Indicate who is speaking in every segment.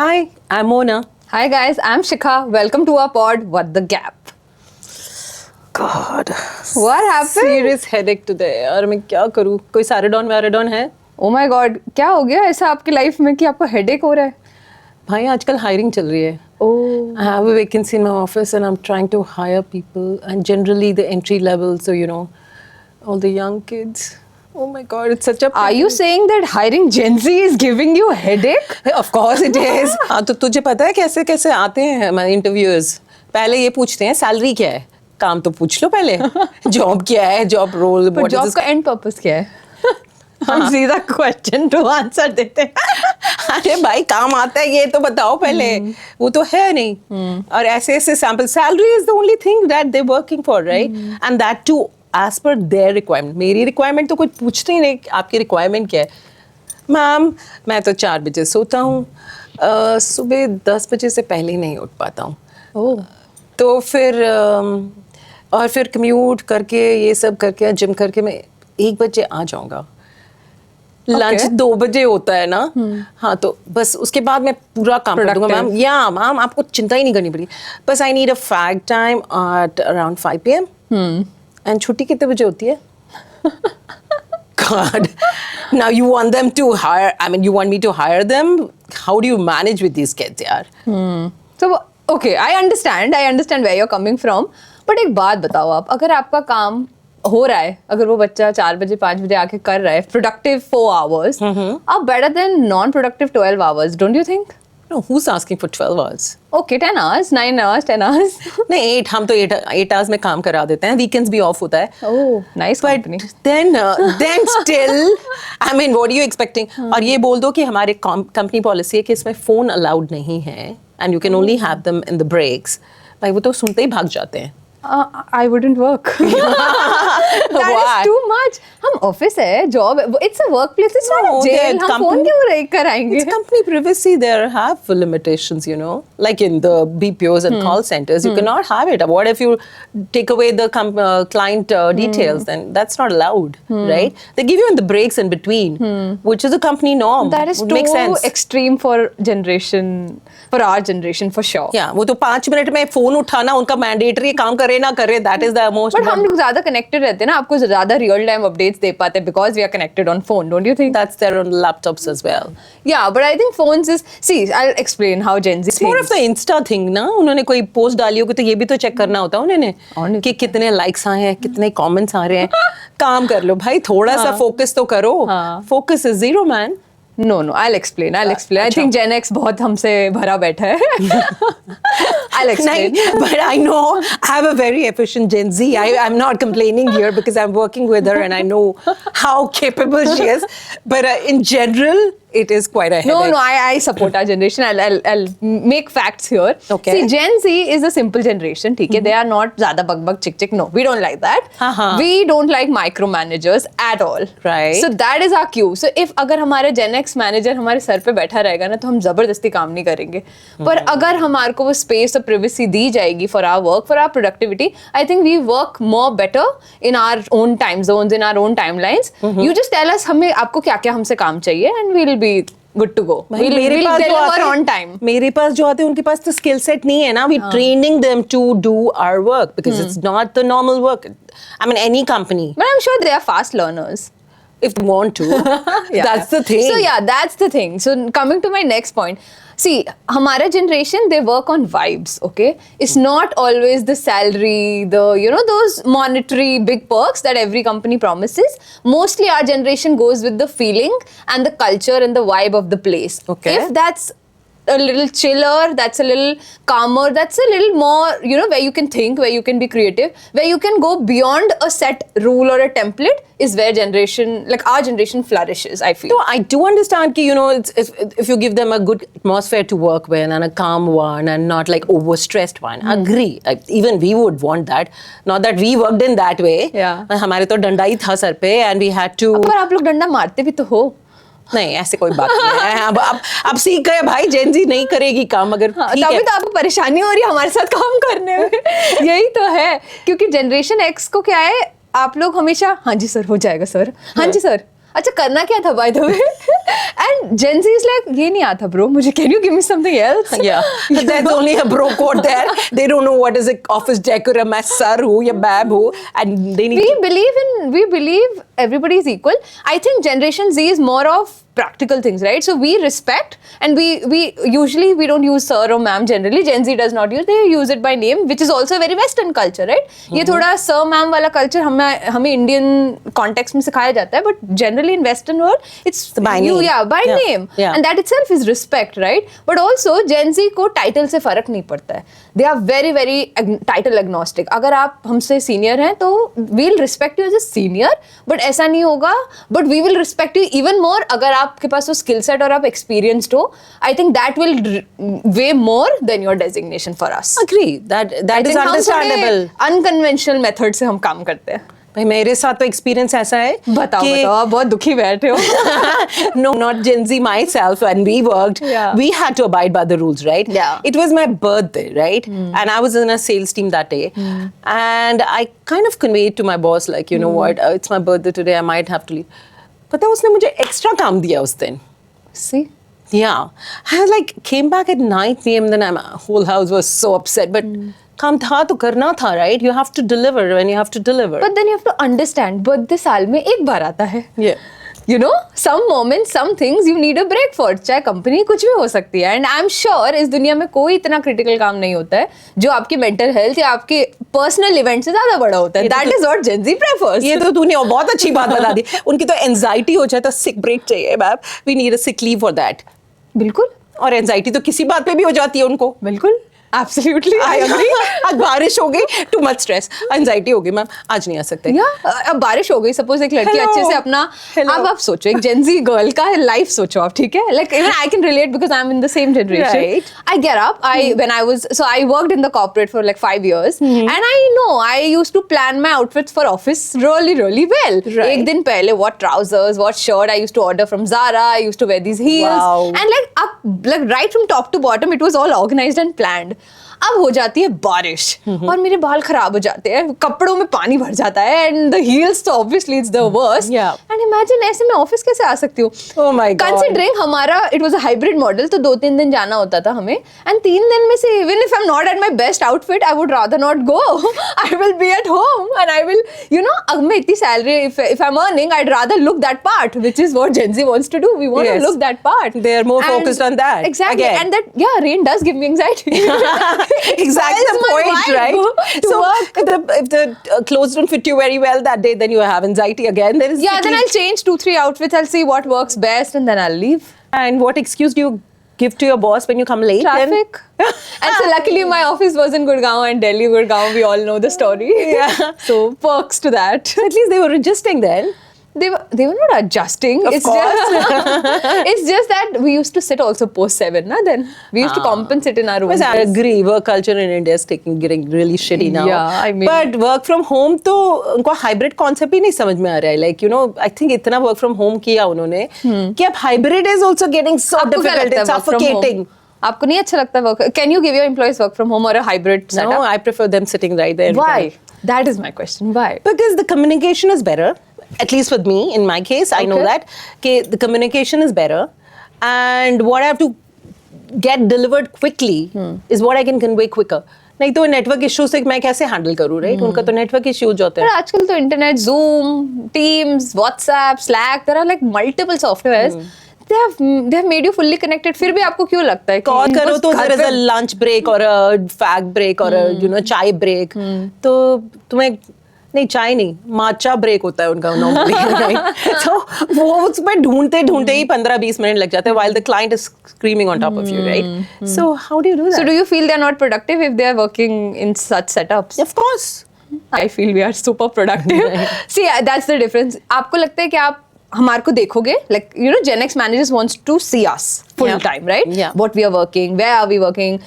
Speaker 1: Hi, I'm Mona.
Speaker 2: Hi guys, I'm Shikha. Welcome to our pod, What the Gap.
Speaker 1: God,
Speaker 2: What happened?
Speaker 1: serious headache today. यार मैं क्या करूँ? कोई Saradon वैराडॉन है?
Speaker 2: Oh my God, क्या हो गया ऐसा आपकी लाइफ में कि आपको हेडेक हो रहा है?
Speaker 1: भाई आजकल hiring चल रही है.
Speaker 2: Oh.
Speaker 1: I have a vacancy in my office and I'm trying to hire people and generally the entry level, so you know, all the young kids. Oh my God, it's such a.
Speaker 2: Are you saying that hiring Gen Z is giving you a headache?
Speaker 1: Of course it is. हाँ तो तुझे पता है कैसे कैसे आते हैं हमारे इंटरव्यूअर्स? पहले ये पूछते हैं सैलरी क्या है? काम तो पूछ लो पहले. जॉब क्या है? Job role.
Speaker 2: But जॉब का एंड पर्पस क्या है? हम सीधा क्वेश्चन टू आंसर देते हैं.
Speaker 1: अरे भाई काम आता है ये तो बताओ पहले. वो तो है नहीं. और ऐसे ऐसे sample. Salary is the only thing that they working for, right? And that too as per their requirement. मेरी रिक्वायरमेंट तो कोई पूछते ही नहीं. आपकी रिक्वायरमेंट क्या है? मैम मैं तो 4 बजे सोता हूँ, सुबह 10 बजे से पहले ही नहीं उठ पाता हूँ.
Speaker 2: Oh.
Speaker 1: तो फिर और फिर कम्यूट करके ये सब करके जिम करके मैं 1 बजे आ जाऊँगा. लंच 2 बजे होता है ना. हाँ तो बस उसके बाद मैं पूरा काम कर दूंगा. मैम मैम आपको चिंता ही नहीं करनी पड़ेगी. बस I need a fag time at around 5 PM. And छुट्टी कितने बजे होती है? God, now you want them to hire, I mean you want me to hire them? How do you manage with these kids यार?
Speaker 2: So okay, I understand where you're coming from. But एक बात बताओ आप, अगर आपका काम हो रहा है, अगर वो बच्चा 4 बजे 5 बजे आके कर रहा है productive 4 hours, आप better than non-productive 12 hours, don't you think?
Speaker 1: No, who's asking for 12 hours?
Speaker 2: Okay, 10 hours, 9 hours, 10 hours.
Speaker 1: नहीं 8, हम तो 8 hours में काम करा देते हैं. वीकेंड्स भी ऑफ होता है.
Speaker 2: Oh, nice company.
Speaker 1: Then still, I mean, what are you expecting? और ये बोल दो कि हमारे कंपनी पॉलिसी है कि इसमें फोन अलाउड नहीं है and you can only have them in the breaks. भाई वो तो सुनते ही भाग जाते हैं.
Speaker 2: I wouldn't work. That is too much. हम ऑफिस है, जॉब है, it's a workplace, it's not a jail. हम फोन क्यों रह कराएंगे?
Speaker 1: It's company privacy. There have limitations, you know, like in the BPOs and call centers, you cannot have it. What if you take away the client details? Then that's not allowed, right? They give you in the breaks in between, which is a company norm.
Speaker 2: That is
Speaker 1: Would make
Speaker 2: too
Speaker 1: sense.
Speaker 2: extreme for our generation for sure.
Speaker 1: Yeah, वो तो 5 minute में phone उठाना उनका mandatory. काम करे ना करे, that is the most.
Speaker 2: But हम लोग ज्यादा कनेक्टेड रहते हैं ना, आपको ज्यादा रियल टाइम अपडेट्स दे पाते हैं because we are connected on phone, don't you think?
Speaker 1: That's there on laptops as well.
Speaker 2: Yeah, but I think phones is, see, I'll explain how Gen Z
Speaker 1: It's more of the Insta thing ना. उन्होंने कोई post डाली होगी तो ये भी तो check करना होता है उन्होंने कि कितने लाइक्स आए हैं, कितने कमेंट्स आ रहे हैं. काम कर लो भाई, थोड़ा सा फोकस तो करो. Focus is zero man.
Speaker 2: No, I'll explain. I think Gen X बहुत हमसे भरा बैठा है. I'll explain.
Speaker 1: But I know I have a very efficient Gen Z. I'm not complaining here because I'm working with her and I know how capable she is. But in general, it is quite a headache.
Speaker 2: No, I support our generation. I'll make facts here.
Speaker 1: Okay.
Speaker 2: See, Gen Z is a simple generation. ठीक है? They are not ज़्यादा bug चिक. No, we don't like that. We don't like micromanagers at all.
Speaker 1: Right.
Speaker 2: So that is our cue. So if अगर हमारे Gen X manager हमारे sir पे बैठा रहेगा ना, तो हम जबरदस्ती काम नहीं करेंगे. पर अगर हमारे को वो स्पेस और privacy दी जाएगी for our work, for our productivity, I think we work more better in our own time zones, in our own timelines. You just tell us हमें आपको क्या-क्या हमसे काम चाहिए and we'll be good to go. We'll deliver on time.
Speaker 1: मेरे पास जो आते हैं उनके पास तो स्किल सेट नहीं है ना. We training them to do our work because it's not the normal work. I mean any company.
Speaker 2: But I'm sure they are fast learners.
Speaker 1: If they want to. That's the thing.
Speaker 2: So yeah, that's the thing. So coming to my next point. See, हमारा generation, they work on vibes, okay? It's not always the salary, those monetary big perks that every company promises. Mostly our generation goes with the feeling and the culture and the vibe of the place.
Speaker 1: Okay.
Speaker 2: If that's a little chiller, that's a little calmer, that's a little more, where you can think, where you can be creative, where you can go beyond a set rule or a template, is where our generation flourishes, I feel.
Speaker 1: No, I do understand that, if you give them a good atmosphere to work with and a calm one and not like overstressed one, agree. Even we would want that. Not that we worked in that way.
Speaker 2: Yeah.
Speaker 1: हमारे तो डंडा ही था sir पे and we had to.
Speaker 2: पर आप लोग डंडा मारते भी तो हो.
Speaker 1: नहीं ऐसे कोई बात नहीं है. अब सीख गए भाई. जेन जी नहीं करेगी काम अगर ठीक है.
Speaker 2: तभी तो आपको परेशानी हो रही है हमारे साथ काम करने में. यही तो है क्योंकि जनरेशन एक्स को क्या है, आप लोग हमेशा हाँ जी सर हो जाएगा सर, हाँ जी सर, अच्छा करना क्या था by the way? And Gen Z is like ये नहीं आता ब्रो मुझे, can you give me something else?
Speaker 1: Yeah, there's only a bro code there. They don't know what is a office decorum, as sir who, या bab who, and they need
Speaker 2: we believe everybody is equal. I think Generation Z is more of practical things, right? So we respect, and we usually we don't use sir or ma'am generally. Gen Z does not use, they use it by name, which is also a very Western culture, right? ये थोड़ा sir ma'am वाला culture हमें Indian context में सिखाया जाता है, but generally in Western world it's
Speaker 1: by name.
Speaker 2: by name,
Speaker 1: Yeah.
Speaker 2: and that itself is respect, right? But also Gen Z को title से फर्क नहीं पड़ता है. They are very very title agnostic. अगर आप हमसे senior हैं तो we'll respect you as a senior, but ऐसा नहीं होगा. But we will respect you even more अगर आपके पास वो skill set और आप experienced हो. I think that will weigh more than your designation for us.
Speaker 1: agree that
Speaker 2: I
Speaker 1: is
Speaker 2: think हम
Speaker 1: understandable.
Speaker 2: थोड़े unconventional method से हम काम करते हैं.
Speaker 1: भाई मेरे साथ तो एक्सपीरियंस ऐसा है
Speaker 2: बताओ आप बहुत दुखी बैठे हो.
Speaker 1: No, not Gen Z myself. When we worked,
Speaker 2: Yeah.
Speaker 1: we had to abide by the rules, right?
Speaker 2: Yeah.
Speaker 1: It was my birthday, right? And I was in a sales team that day. And I kind of conveyed to my boss, like, you know what, it's my birthday today, I might have to leave. But उसने मुझे extra काम दिया उस दिन.
Speaker 2: See?
Speaker 1: Yeah. I like came back at 9 p.m. Then my whole house was so upset. But काम था तो करना था, right? You have to deliver when you have to deliver.
Speaker 2: But then you have to understand, birthday साल में एक बार आता है.
Speaker 1: Yeah.
Speaker 2: You know, some moments, some things you need a break for. चाहे कंपनी कुछ भी हो सकती है. And I'm sure इस दुनिया में कोई इतना क्रिटिकल काम नहीं होता है जो आपकी मेंटल हेल्थ या आपके पर्सनल इवेंट से ज्यादा बड़ा होता है. That is what Gen Z prefers.
Speaker 1: ये तो तूने बहुत अच्छी बात बता दी. उनकी तो एंजाइटी हो जाए तो सिक ब्रेक चाहिए ma'am. We need a sick leave for that.
Speaker 2: बिल्कुल.
Speaker 1: और एंजाइटी तो किसी बात पे भी हो जाती है उनको.
Speaker 2: बिल्कुल. Absolutely, I agree.
Speaker 1: आज बारिश हो गई, टू मच स्ट्रेस, एंजाइटी हो गई मैम, आज नहीं आ सकते.
Speaker 2: अब बारिश हो गई, सपोज एक लड़की
Speaker 1: Hello.
Speaker 2: अच्छे से अपना
Speaker 1: Hello.
Speaker 2: अब आप सोचो एक जेनजी गर्ल का लाइफ सोचो आप, ठीक है? Like even I can relate because I am in the same generation.
Speaker 1: Right.
Speaker 2: I get up, I when I was so I worked in the corporate for like 5 years and I know I used to plan my outfits for office really well.
Speaker 1: Right.
Speaker 2: एक दिन पहले what trousers, what shirt I used to order from Zara, I used to wear these heels.
Speaker 1: Wow.
Speaker 2: And like right from top to bottom it was all organized and planned. अब हो जाती है बारिश और मेरे बाल खराब हो जाते हैं, कपड़ों में पानी भर जाता है एंड द हील्स तो obviously it's the worst.
Speaker 1: Yeah.
Speaker 2: And imagine ऐसे में ऑफिस कैसे आ सकती हूँ.
Speaker 1: Oh my God.
Speaker 2: कंसीडरिंग हमारा it was a hybrid model, तो 2-3 दिन जाना होता था हमें एंड 3 दिन में से even if I am not at my best outfit I would rather not go. I will be at home and I will you know अब मैं इतनी salary if I am earning I rather look that part which is what Gen Z wants to do. We want to look that part.
Speaker 1: They are more focused on that.
Speaker 2: Exactly.
Speaker 1: Again.
Speaker 2: And that rain does give me anxiety.
Speaker 1: Exactly the
Speaker 2: Spoils my
Speaker 1: point,
Speaker 2: vibe
Speaker 1: right?
Speaker 2: to
Speaker 1: So
Speaker 2: work.
Speaker 1: if the clothes don't fit you very well that day, then you have anxiety again. There is
Speaker 2: Yeah,
Speaker 1: sick
Speaker 2: then
Speaker 1: leave.
Speaker 2: I'll change 2-3 outfits. I'll see what works best, and then I'll leave.
Speaker 1: And what excuse do you give to your boss when you come late? then?
Speaker 2: Traffic. And so luckily my office was in Gurgaon and Delhi, Gurgaon. We all know the story.
Speaker 1: Yeah.
Speaker 2: So perks to that.
Speaker 1: At least they were adjusting then.
Speaker 2: They were not adjusting.
Speaker 1: Of course.
Speaker 2: It's just that we used to sit also post 7. Na then we used to compensate in our own
Speaker 1: Yes, I
Speaker 2: ways.
Speaker 1: agree. Work culture in India is getting really shitty now.
Speaker 2: Yeah, I mean-
Speaker 1: But work from home तो उनको hybrid concept ही नहीं समझ में आ रहा है. Like, you know, I think इतना work from home किया उन्होंने कि अब hybrid is also getting so
Speaker 2: आपको क्या
Speaker 1: difficult.
Speaker 2: लगता है
Speaker 1: It's
Speaker 2: work from home?
Speaker 1: suffocating.
Speaker 2: आपको नहीं अच्छा लगता work? Can you give your employees work from home or a hybrid setup?
Speaker 1: No, I prefer them sitting right there.
Speaker 2: Why? That is my question. Why?
Speaker 1: Because the communication is better. At least with me, in my case, I know
Speaker 2: Okay.
Speaker 1: that. Okay, the communication is better. And what I have to get delivered quickly is what I can convey quicker. नहीं तो network issue से मैं कैसे handle करूँ, right? उनका तो network issues होते
Speaker 2: But
Speaker 1: हैं.
Speaker 2: आजकल तो internet, Zoom, Teams, WhatsApp, Slack, there are like multiple softwares. They have made you fully connected. फिर भी आपको क्यों लगता है कि
Speaker 1: कॉल करो तो
Speaker 2: घर
Speaker 1: there is
Speaker 2: पे-
Speaker 1: a lunch break or a fag break or a you know चाय break. तो तुम्हें नहीं चाय नहीं माचा ब्रेक होता है उनका नॉर्मली, राइट? तो वो उसमें ढूंढते ढूंढते ही 15-20 मिनट लग जाते हैं while the client is screaming on top of you, right? So how do you do that?
Speaker 2: So do you feel they are not productive if they are working in such setups?
Speaker 1: Of course.
Speaker 2: I feel we are super productive. See, that's the difference. आपको लगता है कि आप हमारे को देखोगे, like you know, Gen X managers wants to see us full
Speaker 1: Yeah.
Speaker 2: time, right?
Speaker 1: Yeah.
Speaker 2: What we are working, where are we working,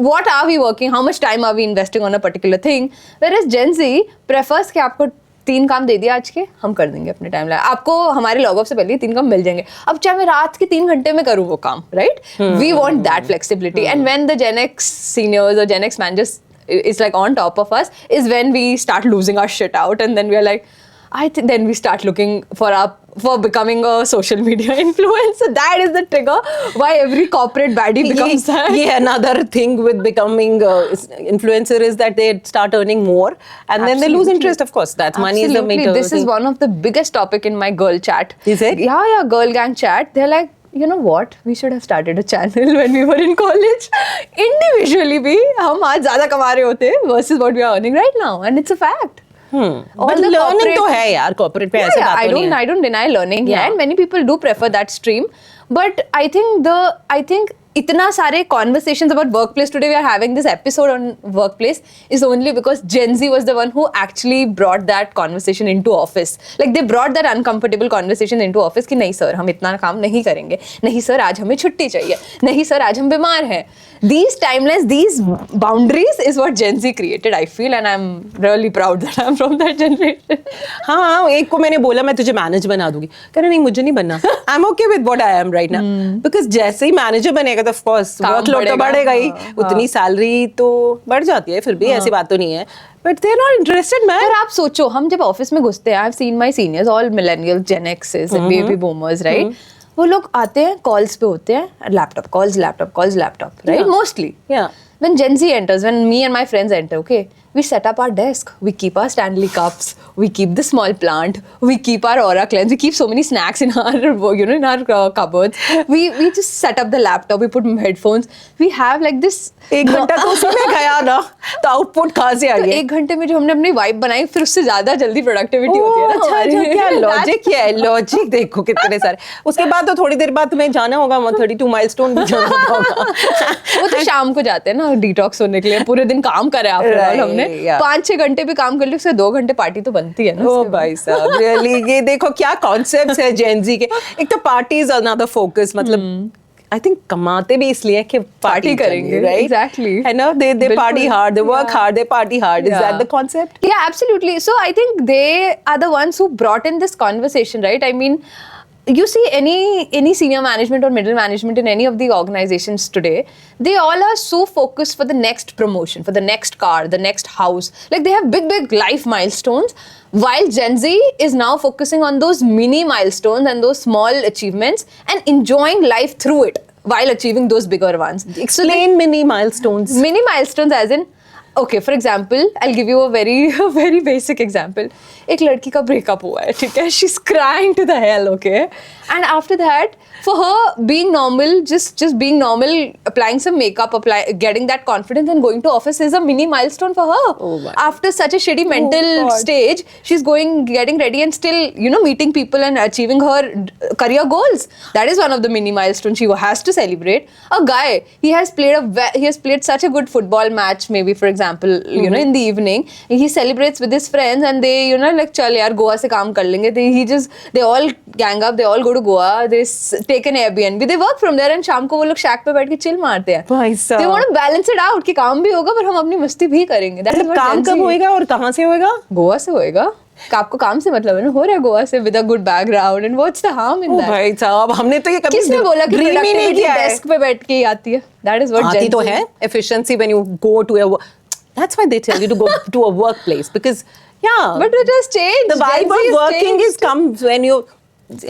Speaker 2: what are we working, how much time are we investing on a particular thing. Whereas Gen Z prefers कि आपको 3 काम दे दिया आज के, हम कर देंगे अपने टाइम लाइन. आपको हमारे लॉग ऑफ से पहले 3 काम मिल जाएंगे. अब चाहे मैं रात के 3 घंटे में करूँ वो काम, right? We want that flexibility. And when the Gen X seniors or Gen X managers is like on top of us, is when we start losing our shit out, and then we are like, then we start looking for our for becoming a social media influencer. That is the trigger why every corporate baddie becomes that.
Speaker 1: Yeah, another thing with becoming influencer is that they start earning more and then they lose
Speaker 2: Absolutely.
Speaker 1: interest, of course. That's money is the
Speaker 2: Absolutely.
Speaker 1: major
Speaker 2: This is
Speaker 1: thing.
Speaker 2: one of the biggest topic in my girl chat.
Speaker 1: Is it?
Speaker 2: Yeah, girl gang chat. They're like, you know what? We should have started a channel when we were in college. Individually भी हम आज ज़्यादा कमा रहे होते versus what we are earning right now, and it's a fact. All
Speaker 1: But
Speaker 2: the
Speaker 1: learning
Speaker 2: corporate-
Speaker 1: तो है यार, corporate पे
Speaker 2: Yeah,
Speaker 1: ऐसे
Speaker 2: yeah,
Speaker 1: बात
Speaker 2: I
Speaker 1: तो नहीं
Speaker 2: don't
Speaker 1: है.
Speaker 2: I don't deny learning
Speaker 1: Yeah.
Speaker 2: and many people do prefer that stream, but I think इतना सारे conversations about workplace today, we are having this episode on workplace is only because Gen Z was the one who actually brought that conversation into office. Like they brought that uncomfortable conversation into office कि नहीं sir हम इतना काम नहीं करेंगे, नहीं sir आज हमें छुट्टी चाहिए, नहीं सर आज हम बीमार हैं. These timelines, these boundaries is what Gen Z created, I feel, and I'm really proud that I'm from that generation.
Speaker 1: हाँ, एक को मैंने बोला मैं तुझे मैनेजर बना दूंगी, कह रहा नहीं मुझे नहीं बनना. I'm okay with what I am right now. Because जैसे ही मैनेजर बनेगा तो of course
Speaker 2: काम
Speaker 1: वर्कलोड तो
Speaker 2: बढ़ेगा,
Speaker 1: बढ़ेगा ही,
Speaker 2: हाँ,
Speaker 1: उतनी सैलरी तो बढ़ जाती है, फिर भी ऐसी बात तो नहीं है. But they're not interested, man.
Speaker 2: पर आप सोचो हम जब ऑफिस में घुसते हैं, I have seen my seniors all millennial Gen X and baby boomers, right? वो लोग आते हैं, कॉल्स पे होते हैं, laptop calls, right? Mostly.
Speaker 1: Yeah.
Speaker 2: When Gen Z enters, when me and my friends enter, okay, we set up our desk, we keep our Stanley cups, we keep the small plant, we keep our Aura cleanse, we keep so many snacks in our, in our cupboards. We just set up the laptop, we put headphones, we have like this.
Speaker 1: एक घंटा तो उसी में गया ना, तो output कहाँ से आ
Speaker 2: तो
Speaker 1: गया?
Speaker 2: एक घंटे में जो हमने अपनी वाइब बनाई, फिर उससे ज्यादा जल्दी प्रोडक्टिविटी होती है ना
Speaker 1: अच्छा
Speaker 2: हमारी.
Speaker 1: अच्छा, क्या लॉजिक क्या है? लॉजिक देखो कितने सारे. उसके बाद तो थोड़ी देर बाद तुम्हें जाना होगा 132 माइलस्टोन भी जाना होगा.
Speaker 2: वो तो शाम को जाते हैं ना डिटॉक्स होने के लिए. पूरे दिन काम करे आफ्टर ऑल, हमने
Speaker 1: Right, yeah.
Speaker 2: 5-6 घंटे भी काम कर लिया, उससे 2 घंटे पार्टी तो बनती है ना.
Speaker 1: ओ भाई साहब, रियली ये देखो क्या कॉन्सेप्ट्स है जेन जी के. एक तो पार्टी इज अनदर फोकस, मतलब आई थिंक कमाते भी इसलिए कि पार्टी
Speaker 2: करेंगे,
Speaker 1: राइट?
Speaker 2: exactly.
Speaker 1: है ना, they party hard, they work
Speaker 2: Yeah.
Speaker 1: Hard, they party hard. Is
Speaker 2: Yeah.
Speaker 1: That the concept?
Speaker 2: Yeah, absolutely. So I think they are the ones who brought in this conversation, right? I mean, you see any senior management or middle management in any of the organizations today, they all are so focused for the next promotion, for the next car, the next house. Like they have big life milestones, while Gen Z is now focusing on those mini milestones and those small achievements and enjoying life through it while achieving those bigger ones.
Speaker 1: Explain mini milestones.
Speaker 2: Mini milestones as in, okay, for example, I'll give you a very basic example. एक लड़की का breakup हुआ है, ठीक है? She's crying to the hell, okay? And after that, for her, being normal, just being normal, applying some makeup, getting that confidence and going to office is a mini milestone for her.
Speaker 1: Oh my.
Speaker 2: After such a shitty mental
Speaker 1: God.
Speaker 2: stage, she's getting ready and still, meeting people and achieving her career goals. That is one of the mini milestones she has to celebrate. A guy, he has played such a good football match, maybe for example, in the evening. He celebrates with his friends and they, like, चल यार गोवा से काम कर लेंगे. They all gang up, they all go to Goa, they take an Airbnb, they work from there and शाम को वो लोग shack पे बैठ के chill मारते हैं.
Speaker 1: भाई साहब.
Speaker 2: They want to balance it out कि काम भी होगा पर हम अपनी मस्ती भी करेंगे. That is
Speaker 1: मतलब
Speaker 2: what
Speaker 1: काम
Speaker 2: Gen Z
Speaker 1: कब
Speaker 2: is.
Speaker 1: होएगा और कहाँ से होएगा?
Speaker 2: गोवा से होएगा. आपको काम से मतलब है ना, हो रहा है गोवा से with a good background and what's the harm in
Speaker 1: O
Speaker 2: that?
Speaker 1: भाई साहब, हमने तो ये कभी
Speaker 2: किसने बोला कि
Speaker 1: ड्रीम ही नहीं
Speaker 2: प्रोडक्टिविटी
Speaker 1: किया है.
Speaker 2: डेस्क पे बैठ के ही आती है? That is what
Speaker 1: आती
Speaker 2: Gen
Speaker 1: तो
Speaker 2: Z-
Speaker 1: है. Efficiency when you go to a that's why they tell you to go to a workplace because
Speaker 2: But it has changed.
Speaker 1: the vibe
Speaker 2: Gen Z
Speaker 1: of
Speaker 2: has
Speaker 1: working is
Speaker 2: changed.
Speaker 1: comes when you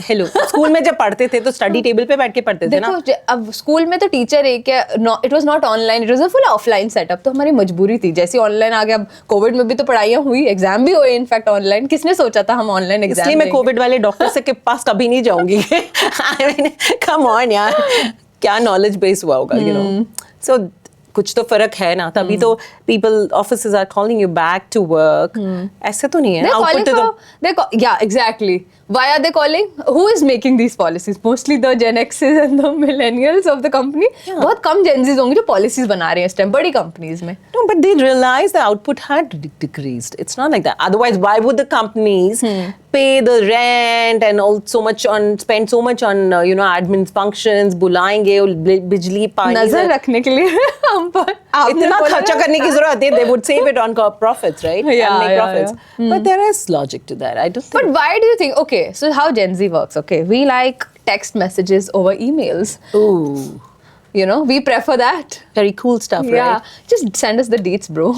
Speaker 1: hello school में जब पढ़ते थे तो study table पे बैठ के पढ़ते थे ना.
Speaker 2: देखो अब स्कूल में तो टीचर एक है, it was not online, it was a full offline setup. तो हमारी मजबूरी थी. जैसे ऑनलाइन आ गया, अब कोविड में भी तो पढ़ाइयाँ हुई, एग्जाम भी हुए इनफैक्ट ऑनलाइन. किसने सोचा था हम ऑनलाइन एग्जाम
Speaker 1: इसलिए मैं कोविड वाले डॉक्टर से के पास कभी नहीं जाऊंगी. आई मीन कम ऑन यार, क्या नॉलेज बेस हुआ होगा, सो कुछ तो फर्क है ना. तभी तो people offices are calling you back to work. ऐसे तो नहीं है.
Speaker 2: They're calling
Speaker 1: Output तो
Speaker 2: yeah, exactly. Why are they calling? Who is making these policies? Mostly the Gen X's and the millennials of the company. बहुत कम Gen Z's होंगे जो policies बना रहे हैं इस टाइम बड़ी companies में.
Speaker 1: No, but they realized the output had decreased. It's not like that. Otherwise, why would the companies pay the rent and spend so much on admin functions, बुलाएंगे बिजली पानी.
Speaker 2: नजर रखने के लिए हम पर आपने
Speaker 1: इतना
Speaker 2: बोला
Speaker 1: खर्चा
Speaker 2: ना?
Speaker 1: करने की जरूरत है. They would save it on profits, right?
Speaker 2: Yeah,
Speaker 1: and make
Speaker 2: yeah,
Speaker 1: profits. But there is logic to that. I don't think.
Speaker 2: But why do you think? Okay, so how Gen Z works? Okay, we like text messages over emails.
Speaker 1: Ooh.
Speaker 2: You know, we prefer that.
Speaker 1: Very cool stuff,
Speaker 2: Yeah,
Speaker 1: right?
Speaker 2: just send us the deets, bro.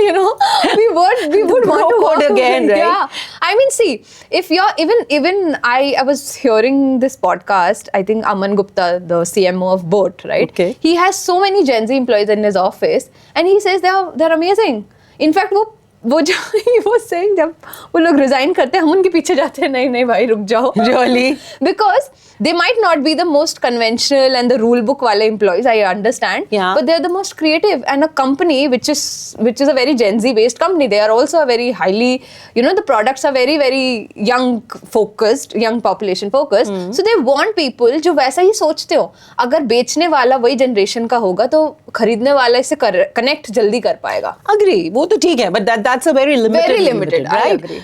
Speaker 2: You know, we would want to
Speaker 1: bro code
Speaker 2: work
Speaker 1: again, right?
Speaker 2: Yeah, I mean, see, if you're even I was hearing this podcast. I think Aman Gupta, the CMO of Boat, right?
Speaker 1: Okay.
Speaker 2: He has so many Gen Z employees in his office, and he says they're amazing. In fact, वो जो he was saying, जब वो लोग resign करते हैं हम उनके पीछे जाते हैं, नहीं नहीं भाई रुक जाओ.
Speaker 1: Really?
Speaker 2: Because they might not be the most conventional and the rule book wale employees, I understand.
Speaker 1: Yeah.
Speaker 2: But they're the most creative, and a company which is a very Gen Z based company. They are also a very highly, you know, the products are very very young focused, young population focused. So they want people जो वैसा ही सोचते हो. अगर बेचने वाला वही generation का होगा तो खरीदने वाला इससे कनेक्ट जल्दी कर पाएगा.
Speaker 1: Agree, वो तो ठीक है, but that's a very limited,
Speaker 2: I
Speaker 1: right?
Speaker 2: agree.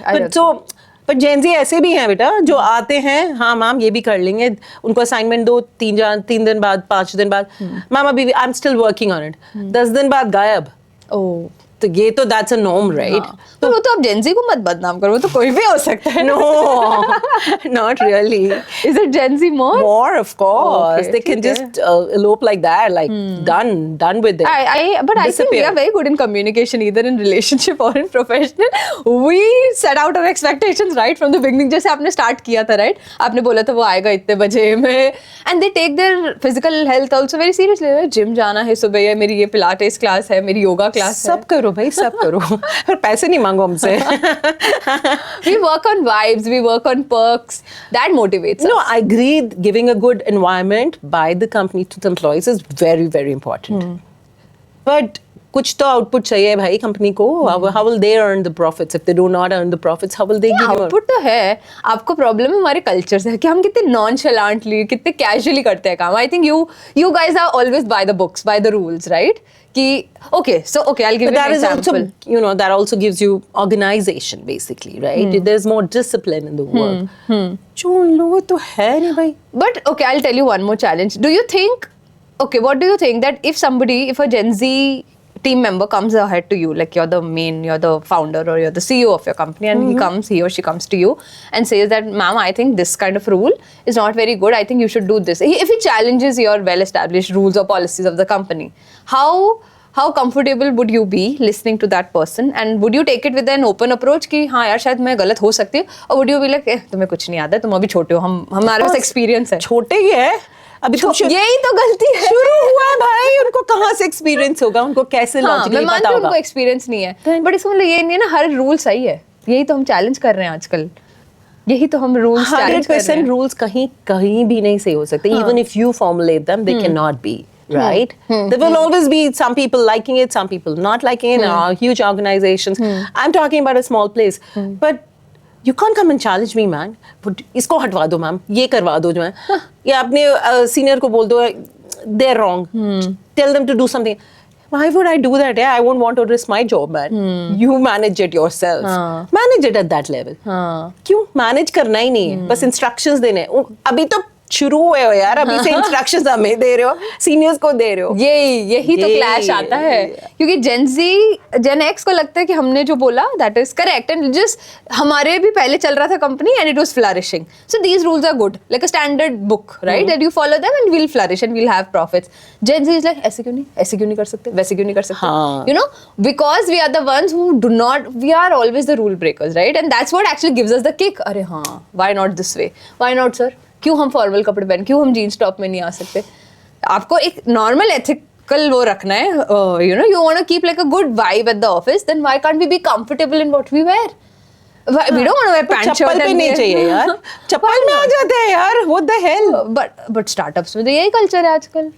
Speaker 1: पर Gen Z ऐसे भी हैं बेटा जो आते हैं, हाँ मैम ये भी कर लेंगे, उनको असाइनमेंट दो 3 दिन बाद 5 दिन बाद, मैम अभी I am still working on it, 10 दिन बाद गायब.
Speaker 2: Oh.
Speaker 1: तो ये तो दैट्स अ नॉर्म, राइट?
Speaker 2: तो वो तो अब जेंजी को मत बदनाम करो, वो तो कोई भी हो सकता है.
Speaker 1: No, not really.
Speaker 2: Is it Gen Z more?
Speaker 1: More, of course.
Speaker 2: Okay,
Speaker 1: They can
Speaker 2: ठीक
Speaker 1: just elope like that, like done with it.
Speaker 2: But I think we are very good in communication, either in relationship or in professional. We set out our expectations right from the beginning. जैसे आपने start किया था, right? आपने बोला था वो आएगा इतने बजे में, and they take their physical health also very seriously. Gym जाना है सुबह, या मेरी ये पिलाटेस क्लास है, मेरी योगा क्लास है.
Speaker 1: सब करो भाई, सब करो. पर पैसे नहीं मांगो हमसे.
Speaker 2: We work on vibes, we work on perks. That motivates us.
Speaker 1: No, I agree. Giving a good environment by the company to the employees is very, very important. But कुछ तो output चाहिए भाई company को. How will they earn the profits? If they do not earn the profits, how will they give you?
Speaker 2: Output तो है. आपको problem हमारे culture से है कि हम कितने नॉनशलांटली, कितने कैजुअली करते हैं काम. I think you guys are always by the books, by the rules, right? कि okay, I'll give
Speaker 1: But
Speaker 2: you
Speaker 1: that
Speaker 2: an
Speaker 1: is
Speaker 2: example.
Speaker 1: also, you know, that also gives you organization basically, right? There's more discipline in the work. जो उन लोगों तो है नहीं भाई.
Speaker 2: But okay, I'll tell you one more challenge. Do you think, okay, what do you think that if a Gen Z team member comes ahead to you, like you're the founder or you're the CEO of your company, and he or she comes to you and says that, ma'am, I think this kind of rule is not very good. I think you should do this. If he challenges your well-established rules or policies of the company, how comfortable would you be listening to that person, and would you take it with an open approach कि हाँ यार शायद मैं गलत हो सकती हूँ, or would you be like तुम्हें कुछ नहीं आता है, तुम अभी छोटे हो, हमारे पास एक्सपीरियंस है.
Speaker 1: छोटे ही है अभी तो
Speaker 2: यही तो गलती है.
Speaker 1: शुरू हुआ है भाई, उनको कहाँ से एक्सपीरियंस होगा, उनको कैसे
Speaker 2: हाँ,
Speaker 1: लॉजिकली
Speaker 2: मैं मानती
Speaker 1: पता
Speaker 2: हूँ
Speaker 1: होगा.
Speaker 2: उनको एक्सपीरियंस नहीं है, बट इसका मतलब ये नहीं है ना हर रूल सही है. यही तो हम चैलेंज कर रहे हैं आजकल. यही तो हम रूल्स चैलेंज कर रहे
Speaker 1: 100%
Speaker 2: हैं.
Speaker 1: रूल्स कहीं भी नहीं सही हो सकते. Even if you formulate them, they cannot be. Right? There will always be some people liking it, some people not liking it. Huge organizations. I'm talking about a small place. But you can't come and challenge me, man. But इसको हटवा दो ma'am, ये करवा दो जो है, या अपने सीनियर को बोल दो they're wrong. Tell them to do something. Why would I do that? Yeah, I won't want to risk my job, man. You manage it yourself. Manage it at that level. क्यों manage करना ही नहीं है, बस instructions देने हैं. अभी तो शुरू हुए हो यार, अभी से इंस्ट्रक्शंस हमें दे रहे हो, सीनियर्स को दे रहे हो.
Speaker 2: यही तो क्लैश आता है, क्योंकि जेन एक्स को लगता है कि हमने जो बोला that is correct, and just हमारे भी पहले चल रहा था company and it was flourishing, so these rules are good, like a standard book, right, that you follow them and we'll flourish and we'll have profits. Gen Z is like ऐसे क्यों नहीं कर सकते, वैसे क्यों नहीं कर सकते, you know, because we are the ones who do not, we are always the rule breakers, right, and that's what actually gives us the kick. अरे हाँ, why not this way, why not sir, क्यों हम formal कपड़े पहन, क्यों हम jeans top में नहीं आ सकते. आपको एक नॉर्मल एथिकल वो रखना है, you know, you want to keep like a good vibe at the office, then why can't we be comfortable in what we wear. We don't want to wear pant shirt.
Speaker 1: चप्पल पे नहीं चाहिए यार, चप्पल में आ जाते हैं यार, what the hell.
Speaker 2: But startups में तो यही कल्चर है आजकल.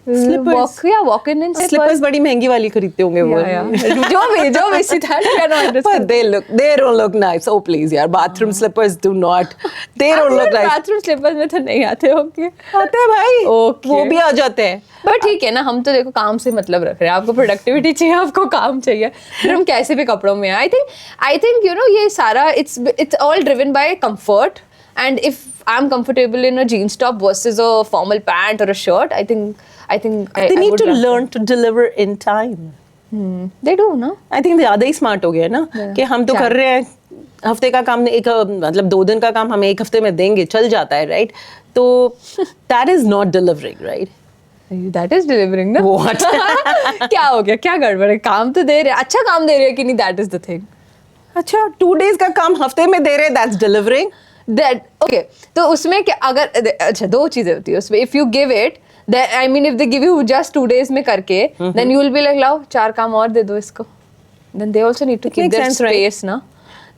Speaker 2: Walk in and
Speaker 1: slippers बड़ी महंगी वाली खरीदते होंगे वो.
Speaker 2: जो भी that I cannot understand.
Speaker 1: But they don't look nice. Oh please यार, bathroom slippers do not. They don't look nice.
Speaker 2: Bathroom slippers में तो नहीं आते होंगे.
Speaker 1: आते हैं भाई.
Speaker 2: Okay.
Speaker 1: वो भी आ जाते हैं.
Speaker 2: बट ठीक है ना, हम तो देखो काम से मतलब रख रहे हैं, आपको प्रोडक्टिविटी चाहिए, आपको काम चाहिए, फिर हम कैसे भी कपड़ों में. आई थिंक यू नो, ये सारा it's all driven by comfort, and if I'm comfortable in a jeans top versus a formal pant or a shirt, I think
Speaker 1: they need to learn to deliver in time.
Speaker 2: They do, no?
Speaker 1: I think ज़्यादा ही smart हो गया ना, कि हम तो कर रहे हैं हफ्ते का काम, एक मतलब 2 दिन का काम हमें 1 हफ्ते में देंगे, चल जाता है, राइट. तो that is not delivering, right?
Speaker 2: That is delivering ना.
Speaker 1: What?
Speaker 2: क्या हो गया, क्या गड़बड़ है? काम तो दे रहे हैं, अच्छा काम दे रहे हैं कि नहीं, that is the thing.
Speaker 1: अच्छा 2 days का काम हफ्ते में दे रहे, that's delivering.
Speaker 2: That okay. तो उसमें क्या, अगर अच्छा 2 चीजें होती है उसमें. If you give it, then I mean if they give you just 2 days में करके, then you will be like, लाओ 4 काम और दे दो इसको. Then they also need to
Speaker 1: It
Speaker 2: keep
Speaker 1: makes
Speaker 2: their
Speaker 1: sense, right?
Speaker 2: space ना.